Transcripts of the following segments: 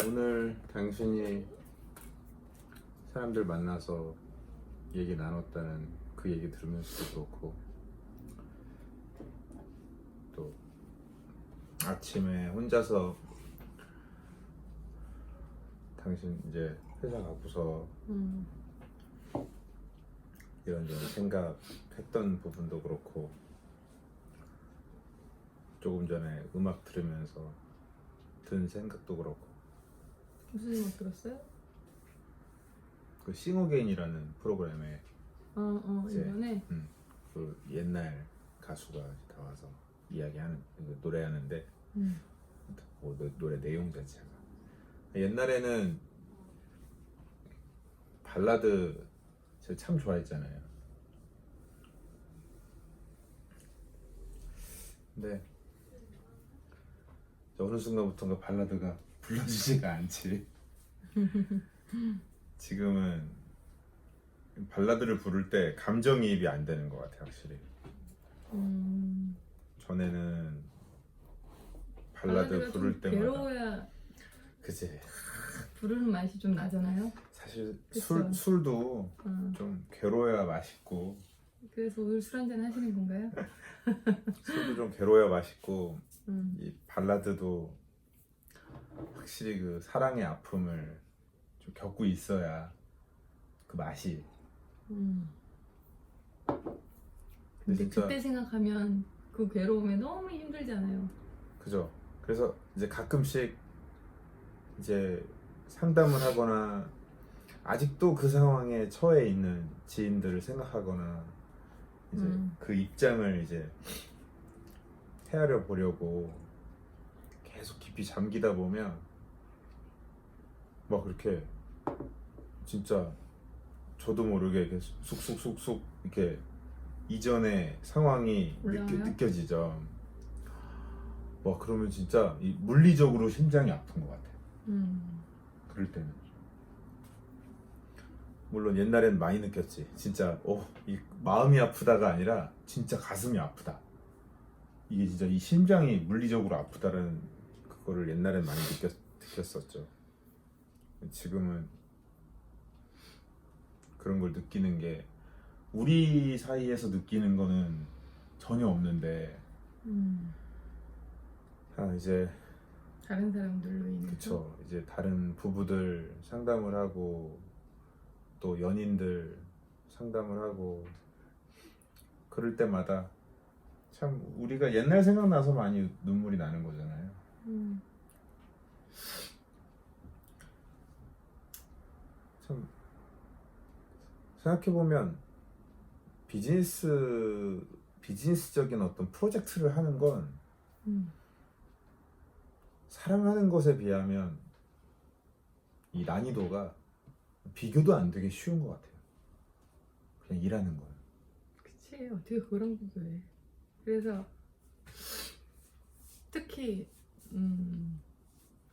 오늘 당신이 사람들 만나서 얘기 나눴다는 그 얘기 들으면서도 그렇고, 또 아침에 혼자서 당신 이제 회사 가고서 이런저런 생각했던 부분도 그렇고, 조금 전에 음악 들으면서 든 생각도 그렇고, 무슨 음악 들었어요? 그 싱어게인이라는 프로그램에 이제 이번에? 그 옛날 가수가 나와서 이야기하는, 노래하는데 노래 내용 자체가 옛날에는 발라드 제가 참 좋아했잖아요. 근데 어느 순간부터인가 발라드가 불러지지가 않지. 지금은 발라드를 부를 때 감정이입이 안 되는 것 같아, 확실히. 전에는 발라드 부를 때마다 괴로워야 그치. 부르는 맛이 좀 나잖아요. 사실 그쵸? 술도 좀 괴로워야 맛있고, 그래서 오늘 술 한잔 하시는 건가요? 술도 좀 괴로워야 맛있고, 음. 이 발라드도 확실히 그 사랑의 아픔을 좀 겪고 있어야 그 맛이. 근데 진짜 그때 생각하면 그 괴로움에 너무 힘들잖아요. 그죠. 그래서 이제 가끔씩 이제 상담을 하거나 아직도 그 상황에 처해 있는 지인들을 생각하거나 이제 그 입장을 이제 헤아려 보려고 계속 깊이 잠기다 보면 막 그렇게 진짜 저도 모르게 이렇게 쑥쑥쑥쑥 이렇게 이전의 상황이 올라와요? 느껴지죠. 와, 그러면 진짜 이 물리적으로 심장이 아픈 것 같아요. 그럴 때는. 물론 옛날엔 많이 느꼈지. 진짜 이 마음이 아프다가 아니라 진짜 가슴이 아프다. 이게 진짜 이 심장이 물리적으로 아프다라는 그거를 옛날엔 많이 느꼈었죠. 지금은 그런 걸 느끼는 게 우리 사이에서 느끼는 거는 전혀 없는데 이제 다른 사람들로 인해서. 그쵸. 이제 다른 부부들 상담을 하고 또 연인들 상담을 하고 그럴 때마다 참 우리가 옛날 생각나서 많이 눈물이 나는 거잖아요. 참 생각해보면 비즈니스적인 어떤 프로젝트를 하는 건 사랑하는 것에 비하면 이 난이도가 비교도 안 되게 쉬운 것 같아요. 그냥 일하는 건. 그치, 어떻게 그런 비교해. 그래서 특히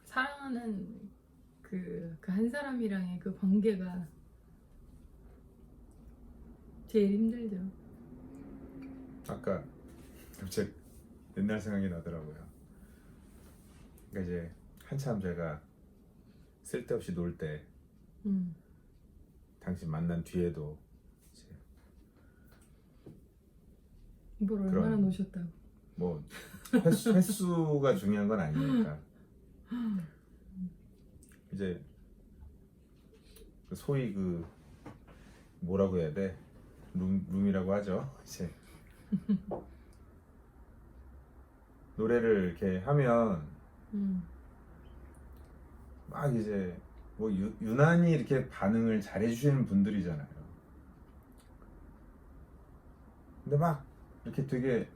사랑하는 그 한 사람이랑의 그 관계가 제일 힘들죠. 아까 갑자기 옛날 생각이 나더라고요. 그러니까 이제 한참 제가 쓸데없이 놀 때 당신 만난 뒤에도 이제 뭘 얼마나 노셨다고. 뭐 횟수가 중요한 건 아니니까 이제 소위 그 뭐라고 해야 돼? 룸이라고 하죠. 이제 노래를 이렇게 하면 막 이제 뭐 유난히 이렇게 반응을 잘해주시는 분들이잖아요. 근데 막 이렇게 되게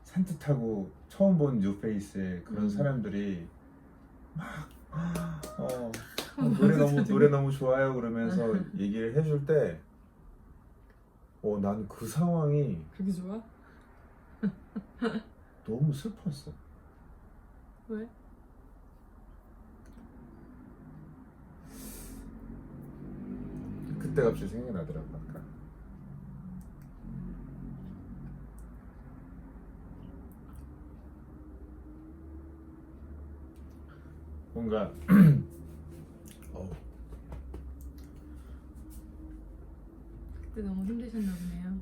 산뜻하고 처음 본 뉴페이스의 그런 사람들이 막 노래 너무 좋아요 그러면서 얘기를 해줄 때 난 그 상황이 그렇게 좋아? 너무 슬펐어. 왜? 그때 갑자기 생각이 나더라고. 아까 뭔가 어우, 그때 너무 힘드셨나 보네요.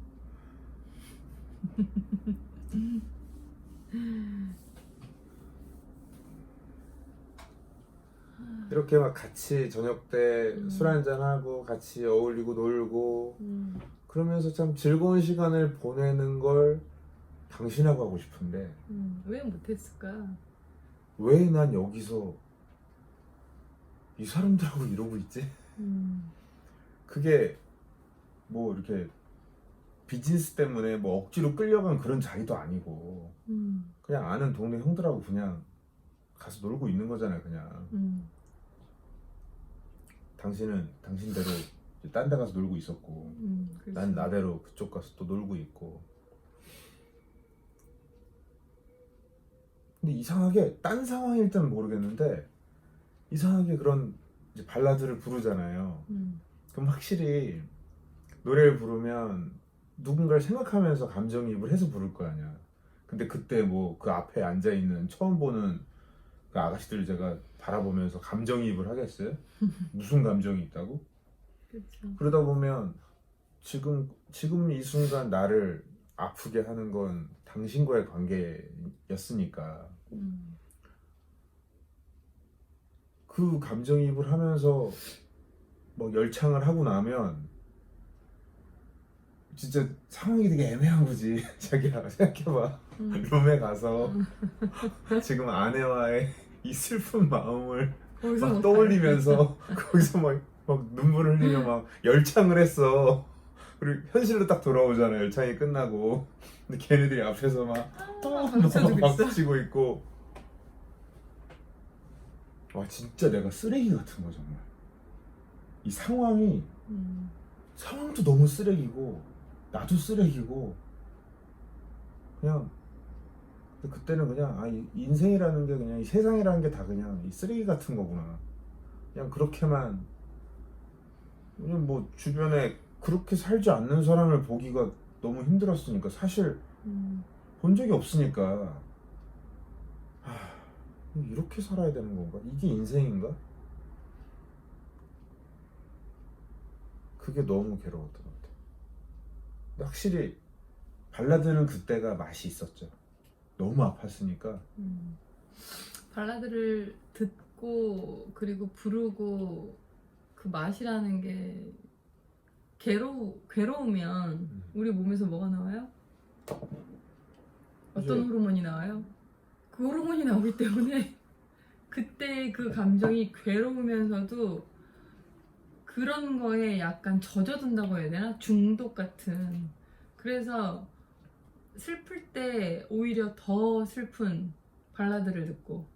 이렇게 막 같이 저녁 때 술 음. 한잔 하고 같이 어울리고 놀고 음. 그러면서 참 즐거운 시간을 보내는 걸 당신하고 하고 싶은데 왜 못했을까? 왜 난 여기서 이 사람들하고 이러고 있지? 음. 그게 뭐 이렇게 비즈니스 때문에 뭐 억지로 끌려간 그런 자리도 아니고 음. 그냥 아는 동네 형들하고 그냥 가서 놀고 있는 거잖아요. 그냥 음. 당신은 당신대로 딴 데 가서 놀고 있었고 그렇죠. 난 나대로 그쪽 가서 또 놀고 있고. 근데 이상하게 딴 상황일 때는 모르겠는데 이상하게 그런 이제 발라드를 부르잖아요. 음. 그럼 확실히 노래를 부르면 누군가를 생각하면서 감정이입을 해서 부를 거 아니야. 근데 그때 뭐 그 앞에 앉아 있는 처음 보는 그 아가씨들 제가 바라보면서 감정이입을 하겠어요? 무슨 감정이 있다고? 그렇죠. 그러다 보면 지금 이 순간 나를 아프게 하는 건 당신과의 관계였으니까 음. 그 감정이입을 하면서 뭐 열창을 하고 나면 진짜 상황이 되게 애매한 거지. 자기야 생각해봐. 룸에 가서 지금 아내와의 이 슬픈 마음을 거기서 막 못 떠올리면서 거기서 막 눈물을 흘리며 막 열창을 했어. 그리고 현실로 딱 돌아오잖아. 열창이 끝나고. 근데 걔네들이 앞에서 막 박수치고 있어. 박수치고 있고. 와 진짜 내가 쓰레기 같은 거 정말. 이 상황이 음. 상황도 너무 쓰레기고 나도 쓰레기고 그냥 근데 그때는 그냥 이 인생이라는 게 그냥 이 세상이라는 게 다 그냥 이 쓰레기 같은 거구나. 그냥 그렇게만 그냥 뭐 주변에 그렇게 살지 않는 사람을 보기가 너무 힘들었으니까 사실 본 적이 없으니까 이렇게 살아야 되는 건가? 이게 인생인가? 그게 너무 괴로웠던 것 같아요. 근데 확실히 발라드는 그때가 맛이 있었죠. 너무 아팠으니까. 발라드를 듣고 그리고 부르고 그 맛이라는 게 괴로우면 우리 몸에서 뭐가 나와요? 어떤 이제- 호르몬이 나와요? 그 호르몬이 나오기 때문에 그때 그 감정이 괴로우면서도 그런 거에 약간 젖어든다고 해야 되나? 중독 같은. 그래서 슬플 때 오히려 더 슬픈 발라드를 듣고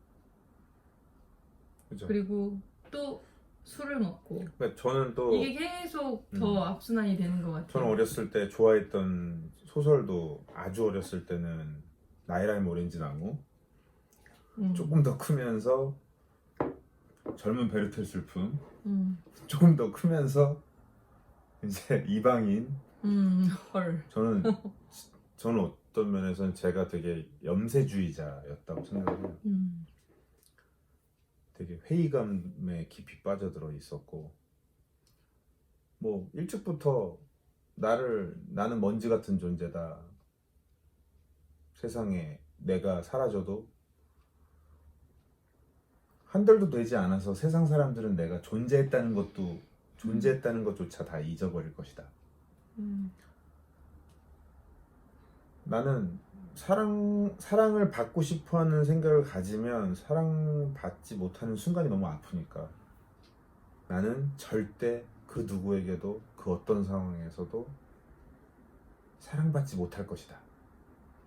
그죠? 그리고 또 술을 먹고 그러니까 저는 또 이게 계속 더 악순환이 되는 것 같아요. 저는 어렸을 때 좋아했던 소설도 아주 어렸을 때는 나이라임 오렌지 나무 조금 더 크면서 젊은 베르텔 슬픔 조금 더 크면서 이제 이방인 헐. 저는 어떤 면에서는 제가 되게 염세주의자였다고 생각을 해요. 되게 회의감에 깊이 빠져들어 있었고 뭐 일찍부터 나는 먼지 같은 존재다. 세상에 내가 사라져도 한 달도 되지 않아서 세상 사람들은 내가 존재했다는 것조차 다 잊어버릴 것이다. 나는 사랑을 받고 싶어하는 생각을 가지면 사랑받지 못하는 순간이 너무 아프니까 나는 절대 그 누구에게도 그 어떤 상황에서도 사랑받지 못할 것이다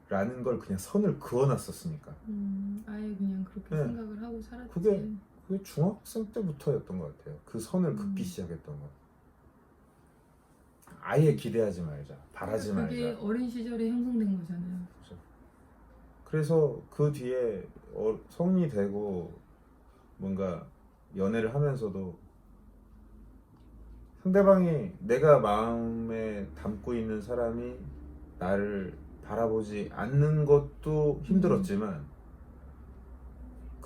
라는 걸 그냥 선을 그어놨었으니까 아예 그냥 그렇게 네. 생각을 하고 살았지. 그게 중학생 때부터였던 것 같아요. 그 선을 긋기 시작했던 거. 아예 기대하지 말자, 바라지 그게 말자. 어린 시절에 형성된 거잖아요. 그래서 그 뒤에 성인이 되고 뭔가 연애를 하면서도 상대방이 내가 마음에 담고 있는 사람이 나를 바라보지 않는 것도 힘들었지만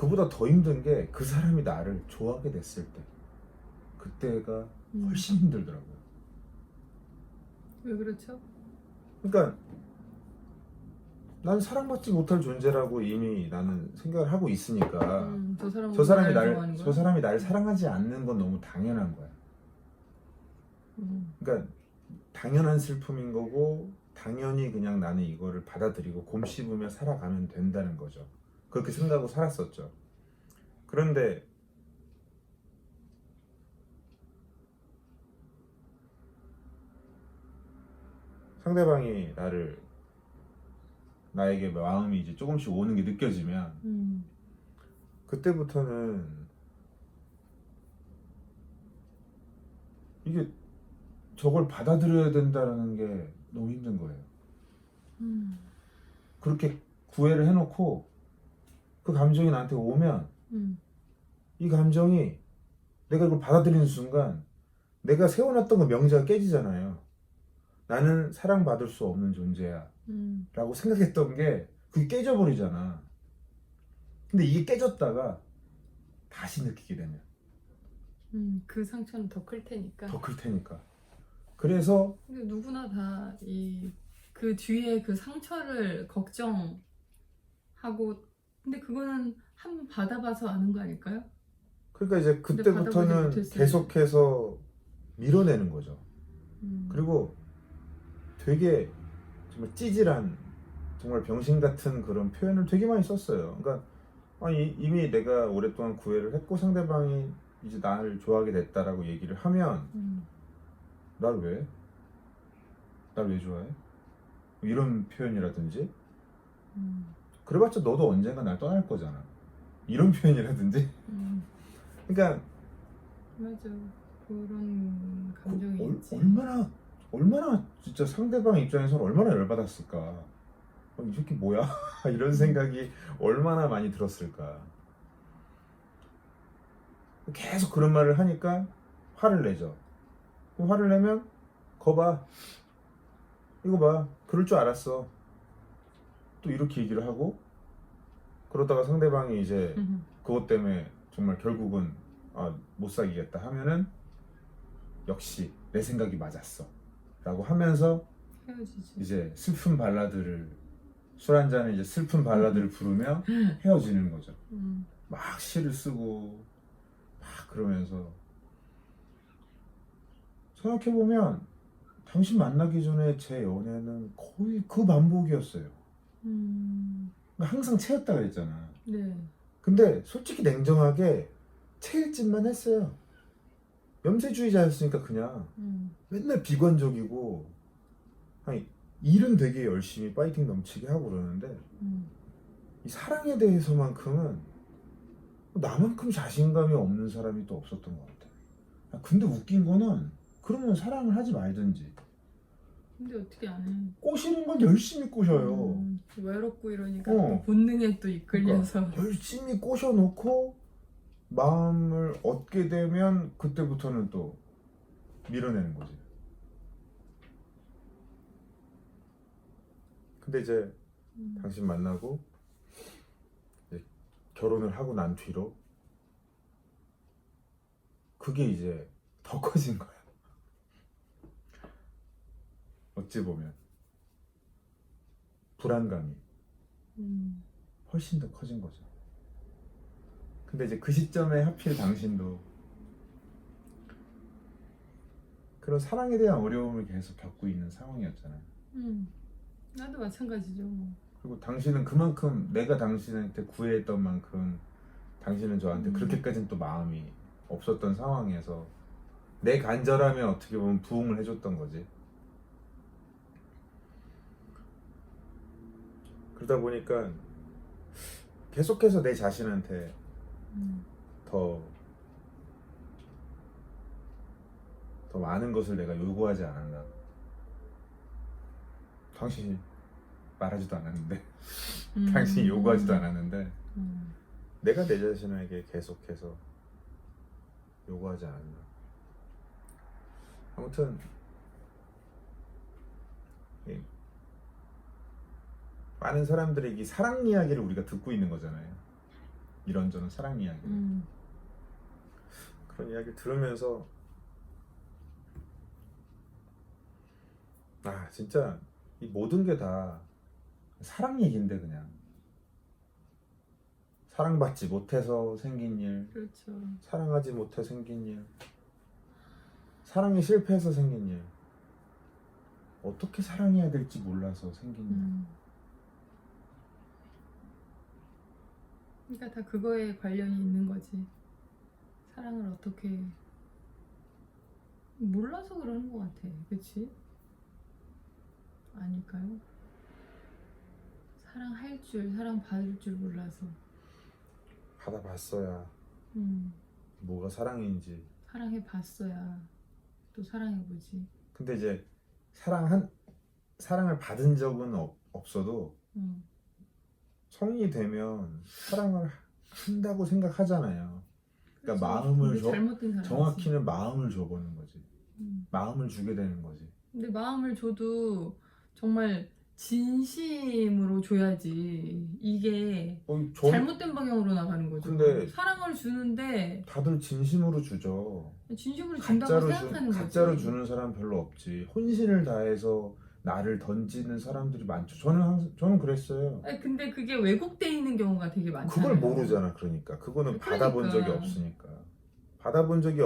그보다 더 힘든 게 그 사람이 나를 좋아하게 됐을 때 그때가 훨씬 힘들더라고요. 왜 그렇죠? 그러니까 난 사랑받지 못할 존재라고 이미 나는 생각을 하고 있으니까 저 사람은 저 사람이 날 사랑하지 않는 건 너무 당연한 거야. 그러니까 당연한 슬픔인 거고 당연히 그냥 나는 이거를 받아들이고 곰 씹으며 살아가면 된다는 거죠. 그렇게 생각하고 살았었죠. 그런데 상대방이 나에게 마음이 이제 조금씩 오는 게 느껴지면 그때부터는 이게 저걸 받아들여야 된다는 게 너무 힘든 거예요. 그렇게 구애를 해놓고 그 감정이 나한테 오면 이 감정이 내가 이걸 받아들이는 순간 내가 세워놨던 그 명제가 깨지잖아요. 나는 사랑받을 수 없는 존재야 라고 생각했던 게 그게 깨져버리잖아. 근데 이게 깨졌다가 다시 느끼게 되면 그 상처는 더 클 테니까. 더 클 테니까. 그래서 근데 누구나 다 그 뒤에 그 상처를 걱정하고, 근데 그거는 한번 받아봐서 아는 거 아닐까요? 그러니까 이제 근데 그때부터는 받아보지 못했어요. 계속해서 밀어내는 거죠. 그리고 되게 정말 찌질한 정말 병신 같은 그런 표현을 되게 많이 썼어요. 그러니까 이미 내가 오랫동안 구애를 했고 상대방이 이제 나를 좋아하게 됐다라고 얘기를 하면 날 왜? 날 왜 좋아해? 이런 표현이라든지 그래봤자 너도 언젠가 날 떠날 거잖아. 이런 표현이라든지 그러니까 맞아. 그런 감정이 있지. 얼마나 진짜 상대방 입장에서는 얼마나 열받았을까. 이 새끼 뭐야? 이런 생각이 얼마나 많이 들었을까. 계속 그런 말을 하니까 화를 내죠. 그럼 화를 내면 거봐, 이거 봐, 그럴 줄 알았어. 또 이렇게 얘기를 하고 그러다가 상대방이 이제 그것 때문에 정말 결국은 못 사귀겠다 하면은 역시 내 생각이 맞았어 라고 하면서 헤어지지. 이제 슬픈 발라드를 술 한잔에 이제 슬픈 발라드를 부르며 헤어지는 거죠. 막 시를 쓰고 막 그러면서 생각해보면 당신 만나기 전에 제 연애는 거의 그 반복이었어요. 항상 채였다 그랬잖아. 네. 근데 솔직히 냉정하게 채일 짓만 했어요. 염세주의자였으니까 그냥 맨날 비관적이고 아니 일은 되게 열심히 파이팅 넘치게 하고 그러는데 이 사랑에 대해서만큼은 나만큼 자신감이 없는 사람이 또 없었던 것 같아. 근데 웃긴 거는 그러면 사랑을 하지 말든지 근데 어떻게 안 해? 꼬시는 건 열심히 꼬셔요. 외롭고 이러니까 어. 또 본능에 또 이끌려서. 그러니까 열심히 꼬셔놓고 마음을 얻게 되면 그때부터는 또 밀어내는 거지. 근데 이제 당신 만나고 이제 결혼을 하고 난 뒤로 그게 이제 더 커진 거야. 어찌 보면 불안감이 훨씬 더 커진 거죠. 근데 이제 그 시점에 하필 당신도 그런 사랑에 대한 어려움을 계속 겪고 있는 상황이었잖아요. 나도 마찬가지죠. 그리고 당신은 그만큼 내가 당신한테 구애했던 만큼 당신은 저한테 그렇게까지는 또 마음이 없었던 상황에서 내 간절함에 어떻게 보면 부응을 해줬던 거지. 그러다 보니까 계속해서 내 자신한테 더 많은 것을 내가 요구하지 않았나. 당신이 말하지도 않았는데 당신이 요구하지도 않았는데 내가 내 자신에게 계속해서 요구하지 않았나. 아무튼 많은 사람들의 이 사랑 이야기를 우리가 듣고 있는 거잖아요. 이런저런 사랑 이야기. 그런 이야기 들으면서 아 진짜 이 모든 게 다 사랑 얘기인데 그냥 사랑받지 못해서 생긴 일, 그렇죠. 사랑하지 못해 생긴 일, 사랑이 실패해서 생긴 일, 어떻게 사랑해야 될지 몰라서 생긴 일. 그러니까 다 그거에 관련이 있는 거지. 사랑을 어떻게 몰라서 그러는 것 같아. 그치? 아닐까요? 사랑할 줄, 사랑받을 줄 몰라서. 받아봤어야 음, 뭐가 사랑인지. 사랑해봤어야 또 사랑해보지. 근데 이제 사랑을 받은 적은 없어도 음, 성인이 되면 사랑을 한다고 생각하잖아요. 그러니까 그치. 마음을 근데 잘못된 사랑이지. 정확히는 마음을 줘보는 거지. 음. 마음을 주게 되는 거지. 근데 마음을 줘도 정말 진심으로 줘야지. 이게 잘못된 방향으로 나가는 거죠. 근데 사랑을 주는데 다들 진심으로 주죠. 진심으로 준다고 생각하는 거지. 가짜로 주는 사람 별로 없지. 혼신을 다해서 나를 던지는 사람들이 많죠. 저는 그랬어요. 아니, 근데 그게 왜곡돼 있는 경우가 되게 많잖아요. 그걸 모르잖아. 그러니까 그거는 받아본 적이 그러니까. 없으니까. 받아본 적이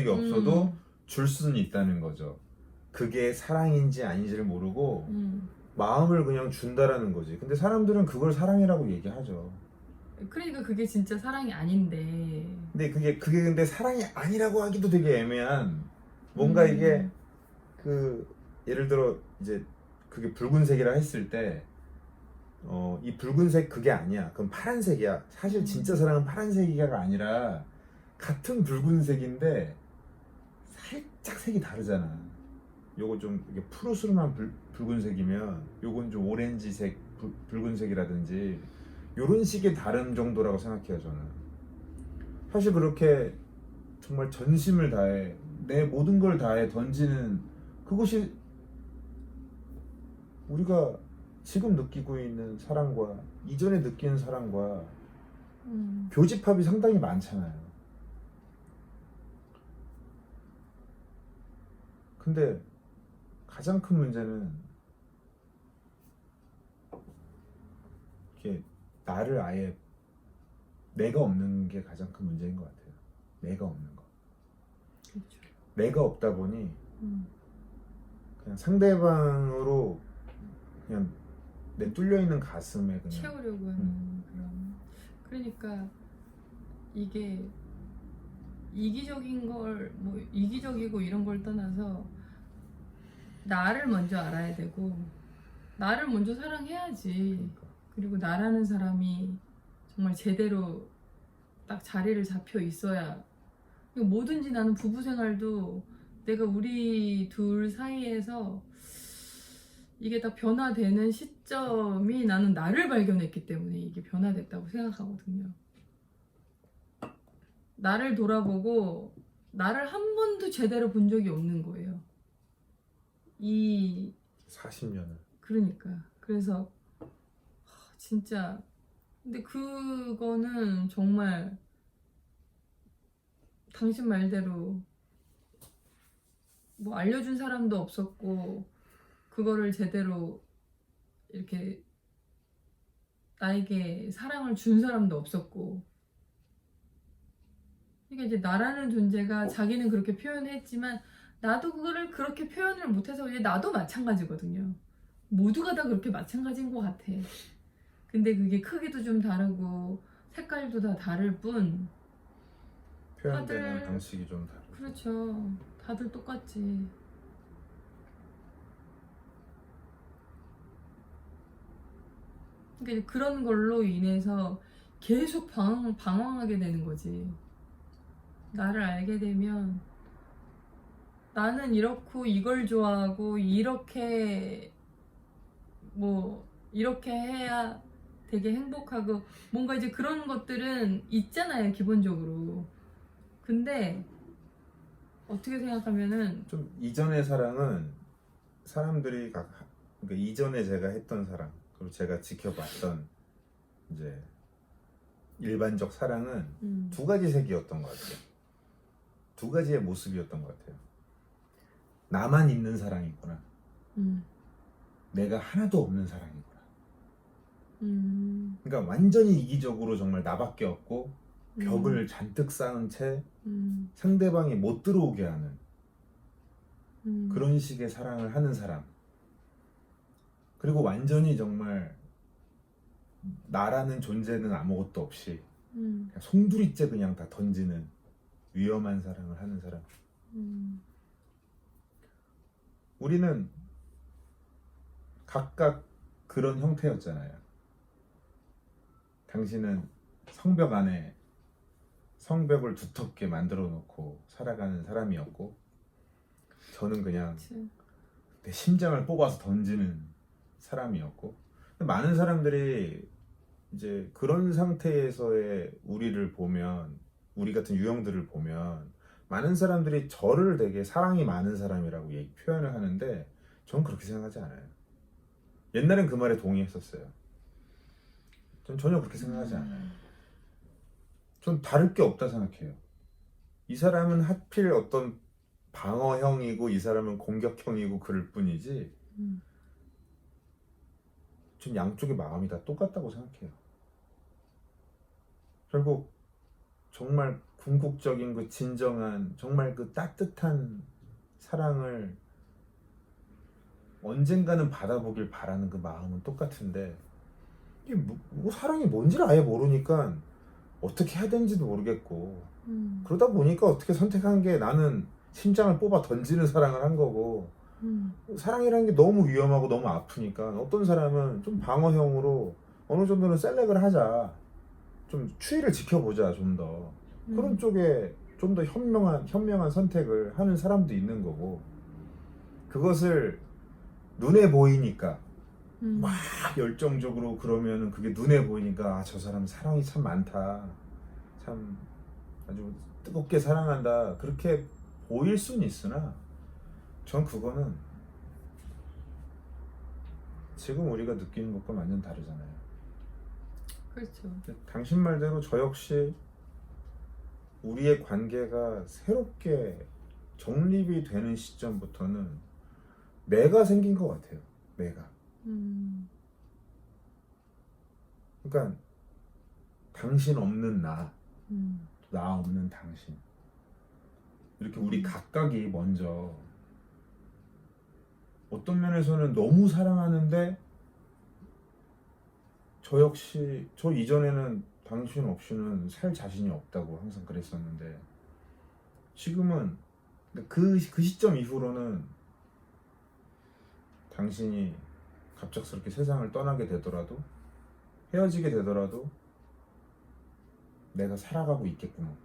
없어도 줄 수는 있다는 거죠. 그게 사랑인지 아닌지를 모르고 마음을 그냥 준다라는 거지. 근데 사람들은 그걸 사랑이라고 얘기하죠. 그러니까 그게 진짜 사랑이 아닌데. 근데 그게 근데 사랑이 아니라고 하기도 되게 애매한 뭔가 이게 그 예를 들어 이제 그게 붉은색이라 했을 때 이 붉은색 그게 아니야. 그럼 파란색이야. 사실 진짜 사랑은 파란색이가 아니라 같은 붉은색인데 살짝 색이 다르잖아. 요거 좀 이게 푸르스름한 붉은색이면 요건 좀 오렌지색 붉은색이라든지 요런 식의 다른 정도라고 생각해요 저는. 사실 그렇게 정말 전심을 다해 내 모든 걸 다해 던지는 그것이 우리가 지금 느끼고 있는 사랑과 이전에 느끼는 사랑과 교집합이 상당히 많잖아요. 근데 가장 큰 문제는 이게 나를 아예 내가 없는 게 가장 큰 문제인 것 같아요. 내가 없는 거. 그렇죠. 내가 없다 보니 그냥 상대방으로 그냥 내 뚫려 있는 가슴에 그냥 채우려고 하는 그런. 그러니까 이게 이기적인 걸 뭐 이기적이고 이런 걸 떠나서 나를 먼저 알아야 되고 나를 먼저 사랑해야지. 그리고 나라는 사람이 정말 제대로 딱 자리를 잡혀 있어야. 뭐든지 나는 부부 생활도 내가 우리 둘 사이에서 이게 딱 변화되는 시점이 나는 나를 발견했기 때문에 이게 변화됐다고 생각하거든요. 나를 돌아보고 나를 한 번도 제대로 본 적이 없는 거예요. 이 40년을. 그러니까 그래서 진짜 근데 그거는 정말 당신 말대로 뭐 알려준 사람도 없었고 그거를 제대로 이렇게 나에게 사랑을 준 사람도 없었고 이게 이제 나라는 존재가 자기는 그렇게 표현했지만 나도 그거를 그렇게 표현을 못해서 이제 나도 마찬가지거든요. 모두가 다 그렇게 마찬가지인 것 같아. 근데 그게 크기도 좀 다르고 색깔도 다 다를 뿐 표현되는 다들- 방식이 좀 다르고. 그렇죠. 다들 똑같지. 그러니까 그런 걸로 인해서 계속 방황하게 되는 거지. 나를 알게 되면 나는 이렇고 이걸 좋아하고 이렇게 뭐 이렇게 해야 되게 행복하고 뭔가 이제 그런 것들은 있잖아요 기본적으로. 근데 어떻게 생각하면은 좀 이전의 사랑은 사람들이 그러니까 이전에 제가 했던 사랑 그리고 제가 지켜봤던 이제 일반적 사랑은 음. 두 가지 색이었던 것 같아요. 두 가지의 모습이었던 것 같아요. 나만 있는 사랑이구나. 음. 내가 하나도 없는 사랑이구나. 음. 그러니까 완전히 이기적으로 정말 나밖에 없고 벽을 음. 잔뜩 쌓은 채 음. 상대방이 못 들어오게 하는 음. 그런 식의 사랑을 하는 사람. 그리고 완전히 정말 나라는 존재는 아무것도 없이 음. 그냥 송두리째 그냥 다 던지는 위험한 사랑을 하는 사람. 음. 우리는 각각 그런 형태였잖아요. 당신은 성벽 안에 성벽을 두텁게 만들어 놓고 살아가는 사람이었고, 저는 그냥 그치. 내 심장을 뽑아서 던지는 사람이었고, 많은 사람들이 이제 그런 상태에서의 우리를 보면, 우리 같은 유형들을 보면 많은 사람들이 저를 되게 사랑이 많은 사람이라고 표현을 하는데, 전 그렇게 생각하지 않아요. 옛날엔 그 말에 동의했었어요. 전 전혀 그렇게 생각하지 않아요. 전 다를 게 없다 생각해요. 이 사람은 하필 어떤 방어형이고 이 사람은 공격형이고 그럴 뿐이지, 음. 전 양쪽의 마음이 다 똑같다고 생각해요. 결국 정말 궁극적인 그 진정한 정말 그 따뜻한 사랑을 언젠가는 받아보길 바라는 그 마음은 똑같은데, 이게 뭐 사랑이 뭔지를 아예 모르니까 어떻게 해야 되는지도 모르겠고, 그러다 보니까 어떻게 선택한 게 나는 심장을 뽑아 던지는 사랑을 한 거고, 사랑이라는 게 너무 위험하고 너무 아프니까 어떤 사람은 좀 방어형으로 어느 정도는 셀렉을 하자, 좀 추이를 지켜보자, 좀 더 그런 쪽에 좀 더 현명한 선택을 하는 사람도 있는 거고, 그것을 눈에 보이니까 막 열정적으로 그러면은 그게 눈에 보이니까, 아, 저 사람 사랑이 참 많다, 참 아주 뜨겁게 사랑한다, 그렇게 보일 수는 있으나, 전 그거는 지금 우리가 느끼는 것과 완전 다르잖아요. 그렇죠. 당신 말대로 저 역시 우리의 관계가 새롭게 정립이 되는 시점부터는 내가 생긴 것 같아요. 내가. 그러니까 당신 없는 나, 나 없는 당신. 이렇게 우리 각각이 먼저 어떤 면에서는 너무 사랑하는데, 저 역시 저 이전에는 당신 없이는 살 자신이 없다고 항상 그랬었는데, 지금은 그 시점 이후로는 당신이 갑작스럽게 세상을 떠나게 되더라도, 헤어지게 되더라도 내가 살아가고 있겠구나.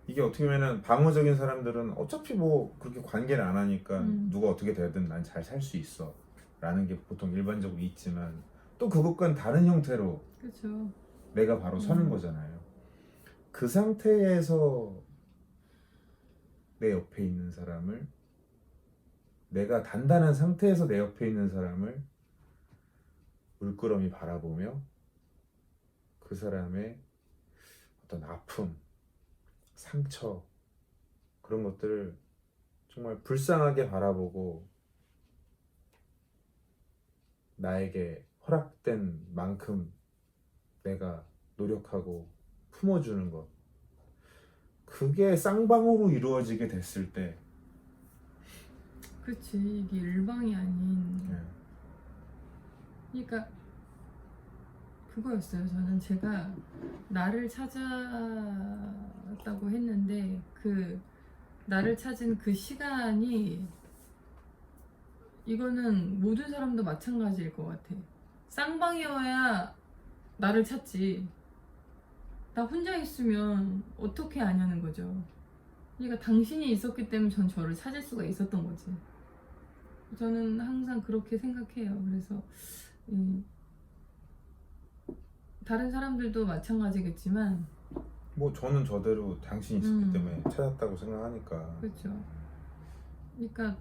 이게 어떻게 보면은 방어적인 사람들은 어차피 뭐 그렇게 관계를 안 하니까 누가 어떻게 되든 난 잘 살 수 있어 라는 게 보통 일반적으로 있지만, 또 그것과는 다른 형태로 그렇죠. 내가 바로 서는 거잖아요. 그 상태에서 내 옆에 있는 사람을, 내가 단단한 상태에서 내 옆에 있는 사람을 물끄러미 바라보며 그 사람의 어떤 아픔, 상처, 그런 것들을 정말 불쌍하게 바라보고 나에게 허락된 만큼 내가 노력하고 품어주는 것, 그게 쌍방으로 이루어지게 됐을 때, 그렇지. 이게 일방이 아닌. 예, 그러니까 그거였어요. 저는 제가 나를 찾았다고 했는데, 그 나를 찾은 그 시간이, 이거는 모든 사람도 마찬가지일 것 같아. 쌍방이어야 나를 찾지. 나 혼자 있으면 어떻게 아냐는 거죠. 그러니까 당신이 있었기 때문에 전 저를 찾을 수가 있었던 거지. 저는 항상 그렇게 생각해요. 그래서 다른 사람들도 마찬가지겠지만, 뭐 저는 저대로 당신이 있었기 때문에 찾았다고 생각하니까. 그렇죠. 그러니까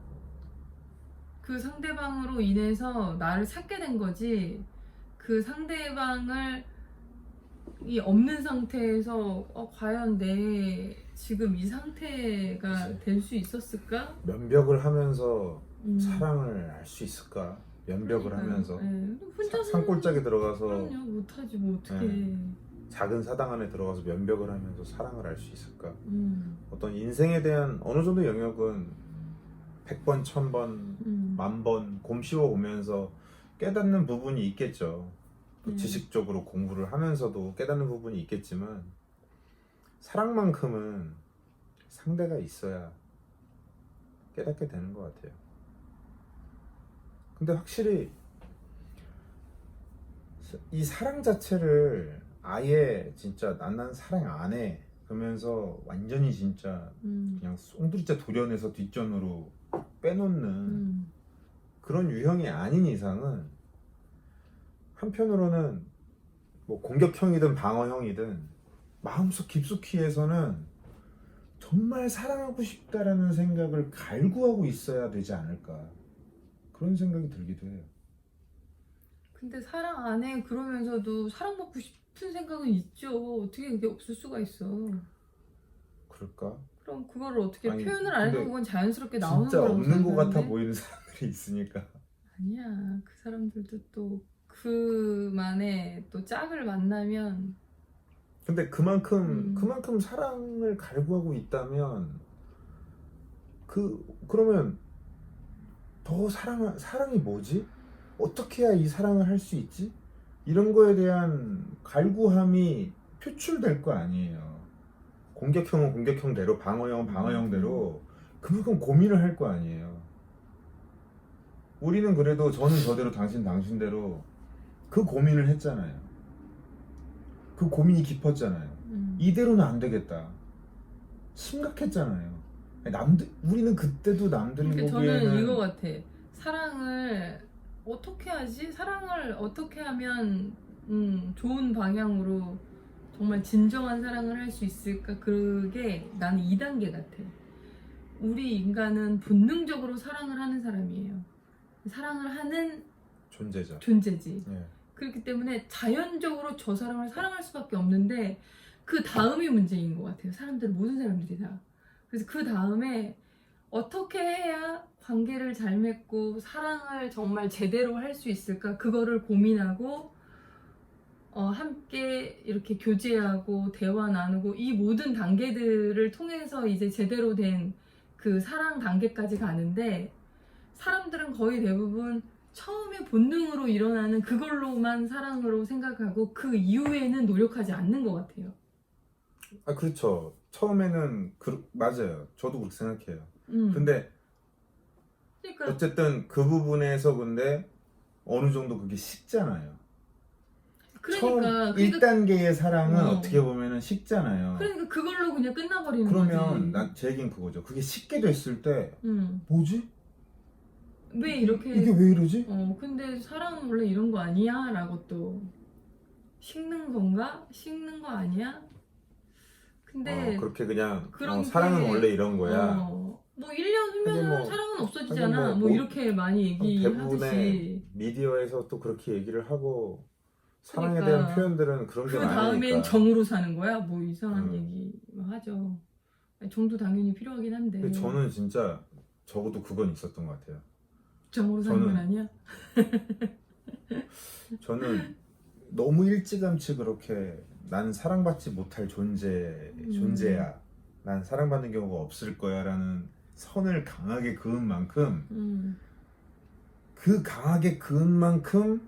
그 상대방으로 인해서 나를 찾게 된 거지, 그 상대방을 사랑이 없는 상태에서 과연 내 지금 이 상태가 그치. 될 수 있었을까? 면벽을 하면서 음. 사랑을 알 수 있을까? 면벽을 그러니까요. 하면서 예. 혼자서 산골짜기 들어가서 그럼요 못하지 뭐 어떻게. 네. 작은 사당 안에 들어가서 면벽을 하면서 사랑을 알 수 있을까? 음. 어떤 인생에 대한 어느 정도 영역은 100번, 1000번, 10,000번 곰씹어 보면서 깨닫는 부분이 있겠죠. 또 지식적으로 공부를 하면서도 깨닫는 부분이 있겠지만 사랑만큼은 상대가 있어야 깨닫게 되는 것 같아요. 근데 확실히 이 사랑 자체를 아예 진짜 난 사랑 안 해 그러면서 완전히 진짜 그냥 송두리째 도려내서 뒷전으로 빼놓는 그런 유형이 아닌 이상은 한편으로는 뭐 공격형이든 방어형이든 마음속 깊숙이에서는 정말 사랑하고 싶다라는 생각을 갈구하고 있어야 되지 않을까 그런 생각이 들기도 해요. 근데 사랑 안 해 그러면서도 사랑받고 싶은 생각은 있죠. 어떻게 그게 없을 수가 있어. 그럴까? 그럼 그거를 어떻게 아니, 표현을 안 해도 근데 그건 자연스럽게 나오는 진짜 거라고 없는 것 같아 생각하는데 보이는 사람들이 있으니까. 아니야. 그 사람들도 또 그만의 또 짝을 만나면 근데 그만큼 사랑을 갈구하고 있다면 그러면 더 사랑이 뭐지? 어떻게 해야 이 사랑을 할 수 있지? 이런 거에 대한 갈구함이 표출될 거 아니에요. 공격형은 공격형대로, 방어형은 방어형대로 그만큼 고민을 할 거 아니에요. 우리는 그래도 저는 저대로 당신 당신대로 그 고민을 했잖아요. 그 고민이 깊었잖아요. 이대로는 안 되겠다. 심각했잖아요. 우리는 그때도 남들이 그러니까 보기에는 저는 이거 같아. 사랑을 어떻게 하지? 사랑을 어떻게 하면 좋은 방향으로 정말 진정한 사랑을 할 수 있을까? 그게 나는 2단계 같아. 우리 인간은 본능적으로 사랑을 하는 사람이에요. 사랑을 하는 존재죠. 존재지. 예. 그렇기 때문에 자연적으로 저 사람을 사랑할 수밖에 없는데 그 다음이 문제인 것 같아요. 모든 사람들이 다. 그래서 그 다음에 어떻게 해야 관계를 잘 맺고 사랑을 정말 제대로 할 수 있을까? 그거를 고민하고 함께 이렇게 교제하고 대화 나누고 이 모든 단계들을 통해서 이제 제대로 된 그 사랑 단계까지 가는데 사람들은 거의 대부분 처음에 본능으로 일어나는 그걸로만 사랑으로 생각하고 그 이후에는 노력하지 않는 것 같아요. 아, 그렇죠. 처음에는 맞아요. 저도 그렇게 생각해요. 음. 근데 그러니까 어쨌든 그 부분에서 근데 어느 정도 그게 식잖아요. 처음 1단계의 사랑은 어떻게 보면은 식잖아요. 그러니까 그걸로 그냥 끝나버리는 그러면 거지. 제 얘기는 그거죠. 그게 식게 됐을 때 음. 뭐지? 왜 이렇게 이게 왜 이러지? 근데 사랑은 원래 이런 거 아니야? 라고 또 식는 건가? 식는 거 아니야? 근데 그렇게 그냥 그런 사랑은 게, 원래 이런 거야. 뭐 1년 후면 하긴 뭐- 사랑은 없어지잖아. 하긴 뭐 이렇게 많이 대부분의 얘기하듯이 미디어에서 또 그렇게 얘기를 하고 사랑에 그러니까 대한 표현들은 그런 게 그 다음엔 많으니까. 정으로 사는 거야? 뭐 이상한 음. 얘기 하죠. 정도 당연히 필요하긴 한데 근데 저는 진짜 적어도 그건 있었던 것 같아요. 정으로 사는 건 저는- 아니야? 저는 너무 일찌감치 그렇게 난 사랑받지 못할 존재야. 난 사랑받는 경우가 없을 거야 라는 선을 강하게 그은 만큼 그 강하게 그은 만큼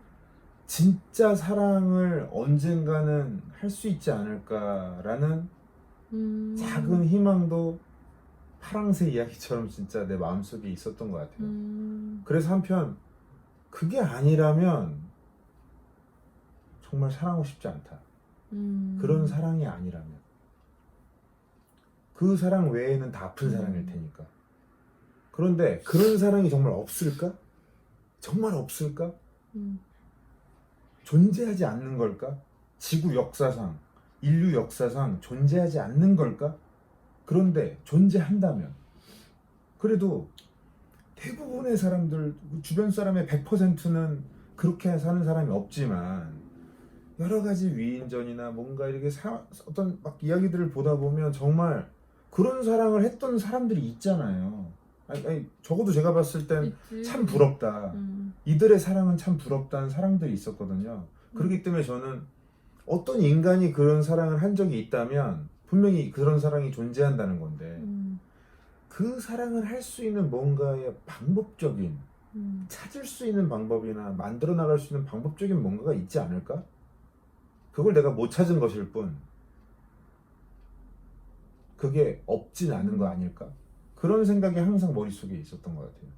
진짜 사랑을 언젠가는 할 수 있지 않을까라는 작은 희망도 파랑새 이야기처럼 진짜 내 마음속에 있었던 것 같아요. 그래서 한편 그게 아니라면 정말 사랑하고 싶지 않다. 그런 사랑이 아니라면 그 사랑 외에는 다 아픈 사랑일 테니까. 그런데 그런 사랑이 정말 없을까? 정말 없을까? 존재하지 않는 걸까? 지구 역사상, 인류 역사상 존재하지 않는 걸까? 그런데 존재한다면 그래도 대부분의 사람들, 주변 사람의 100%는 그렇게 사는 사람이 없지만 여러 가지 위인전이나 뭔가 이렇게 어떤 막 이야기들을 보다 보면 정말 그런 사랑을 했던 사람들이 있잖아요. 아니, 적어도 제가 봤을 땐 있지. 참 부럽다. 이들의 사랑은 참 부럽다는 사랑들이 있었거든요. 그렇기 때문에 저는 어떤 인간이 그런 사랑을 한 적이 있다면 분명히 그런 사랑이 존재한다는 건데 그 사랑을 할 수 있는 뭔가의 방법적인 찾을 수 있는 방법이나 만들어 나갈 수 있는 방법적인 뭔가가 있지 않을까? 그걸 내가 못 찾은 것일 뿐 그게 없진 않은 거 아닐까? 그런 생각이 항상 머릿속에 있었던 것 같아요.